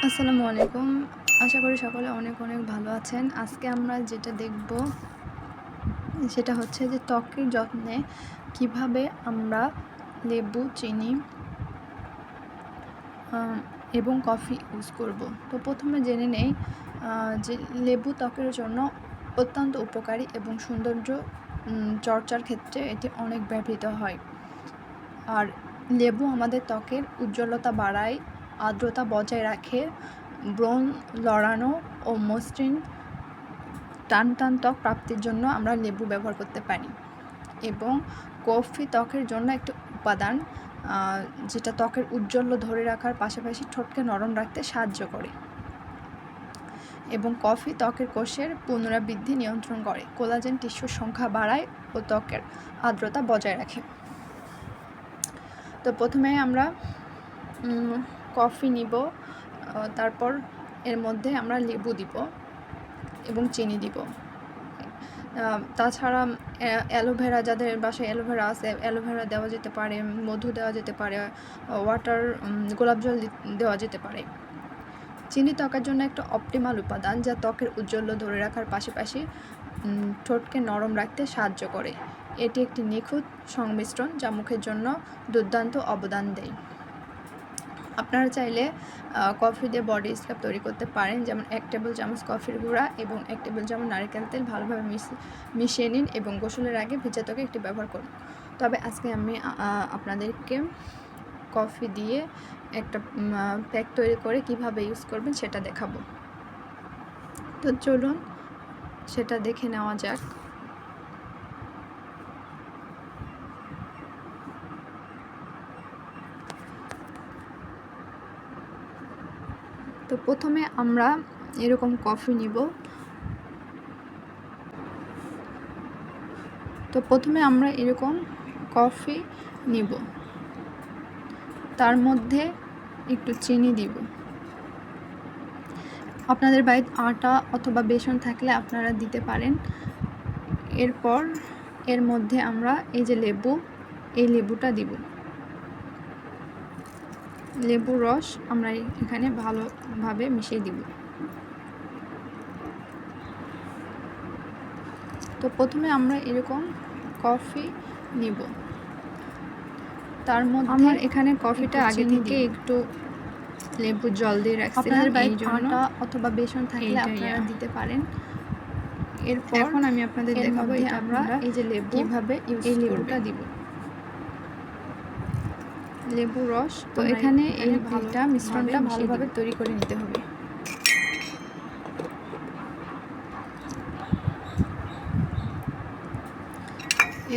আসসালামু আলাইকুম। আশা করি সকলে অনেক ভালো আছেন। আজকে আমরা যেটা দেখব সেটা হচ্ছে যে ত্বকের যত্নে কিভাবে আমরা লেবু, চিনি আ এবং কফি ইউজ করব। তো প্রথমে জেনে নেই যে লেবু ত্বকের জন্য অত্যন্ত উপকারী এবং সৌন্দর্য চর্চার ক্ষেত্রে এটি অনেক ব্যবহৃত হয়। আর লেবু আমাদের ত্বকের উজ্জ্বলতা বাড়ায়, আর্দ্রতা বজায় রাখে, ব্রণ লড়ানো ও মসৃণ টান ত্বক প্রাপ্তির জন্য আমরা লেবু ব্যবহার করতে পারি। এবং কফি ত্বকের জন্য একটা উপাদান যেটা ত্বকের উজ্জ্বল্য ধরে রাখার পাশাপাশি ঠোঁটকে নরম রাখতে সাহায্য করে। এবং কফি ত্বকের কোষের পুনরাবৃদ্ধি নিয়ন্ত্রণ করে, কোলাজেন টিস্যুর সংখ্যা বাড়ায় ও ত্বকের আর্দ্রতা বজায় রাখে। তো প্রথমে আমরা কফি নিব, তারপর এর মধ্যে আমরা লেবু দিব এবং চিনি দিব। তাছাড়া অ্যালোভেরা, যাদের বাসায় অ্যালোভেরা আছে, অ্যালোভেরা দেওয়া যেতে পারে, মধু দেওয়া যেতে পারে, ওয়াটার গোলাপ জল দেওয়া যেতে পারে। চিনি ত্বকের জন্য একটা অপটিমাল উপাদান, যা ত্বকের উজ্জ্বল্য ধরে রাখার পাশাপাশি ঠোঁটকে নরম রাখতে সাহায্য করে। এটি একটি নিখুঁত সংমিশ্রণ যা মুখের জন্য দুর্দান্ত অবদান দেয়। আপনারা চাইলে কফি দিয়ে বডি স্ক্রাব তৈরি করতে পারেন, যেমন 1 টেবিল চামচ কফির গুঁড়া এবং 1 টেবিল চামচ নারকেল তেল ভালোভাবে মিশিয়ে নিন এবং গোসলের আগে ভেজা ত্বকে একটি ব্যবহার করুন। তবে আজকে আমি আপনাদেরকে কফি দিয়ে একটা প্যাক তৈরি করে কিভাবে ইউজ করবেন সেটা দেখাবো। তো চলুন সেটা দেখে নেওয়া যাক। তো প্রথমে আমরা এরকম কফি নিব। তার মধ্যে একটু চিনি দিব। আপনাদের বাড়িতে আটা অথবা বেসন থাকলে আপনারা দিতে পারেন। এরপর এর মধ্যে আমরা এই যে এই লেবুটা দিব। লেবুর রস আমরা এখানে ভালোভাবে মিশিয়ে দিব। তো প্রথমে আমরা এরকম কফি নিব, তার মধ্যে আমার এখানে কফিটা আগে থেকে একটু লেবুর জল দিয়ে রাখছিলাম। আপনাদের বাড়িতে আটা অথবা বেসন থাকলে আপনারা দিতে পারেন। এরপর এখন আমি আপনাদের দেখাবো আমরা এই যে কিভাবে এই লেবুটা দিব। লেবুর রস, তো এখানে এই মিশ্রণটা ভালোভাবে তৈরি করে নিতে হবে।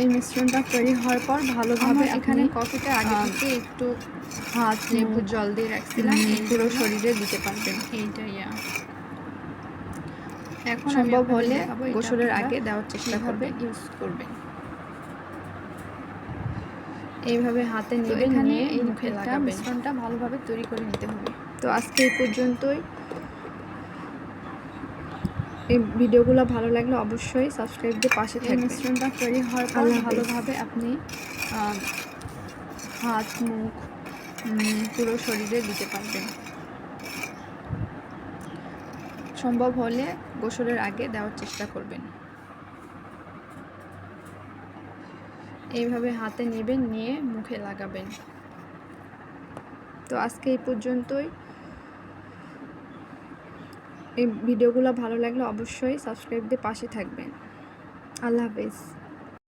এই মিশ্রণটা তৈরি হওয়ার পর ভালোভাবে এখানে কফিটা আগে থেকে একটু হাত লেবুর জল দিয়ে রাখছিলাম, পুরো শরীরে দিতে পারবেন। এখন সম্ভব হলে গোসলের আগে দেওয়ার চেষ্টা করবেন, ইউজ করবেন। এইভাবে হাতে নেবেন, এখানে এই মুখে লাগাবেন। মিশ্রণটা ভালোভাবে তৈরি করে নিতে হবে। তো আজকে এই পর্যন্তই। এই ভিডিওগুলো ভালো লাগলে অবশ্যই সাবস্ক্রাইব দিয়ে পাশে থাকবেন। এই মিশ্রণটা তৈরি হওয়ার পর ভালোভাবে আপনি হাত, মুখ, পুরো শরীরে দিতে পারবেন। সম্ভব হলে গোসলের আগে দেওয়ার চেষ্টা করবেন। এইভাবে হাতে নেবেন, নিয়ে মুখে লাগাবেন। তো আজকে এই পর্যন্তই। এই ভিডিওগুলো ভালো লাগলে অবশ্যই সাবস্ক্রাইব দিয়ে পাশে থাকবেন। আল্লাহ হাফেজ।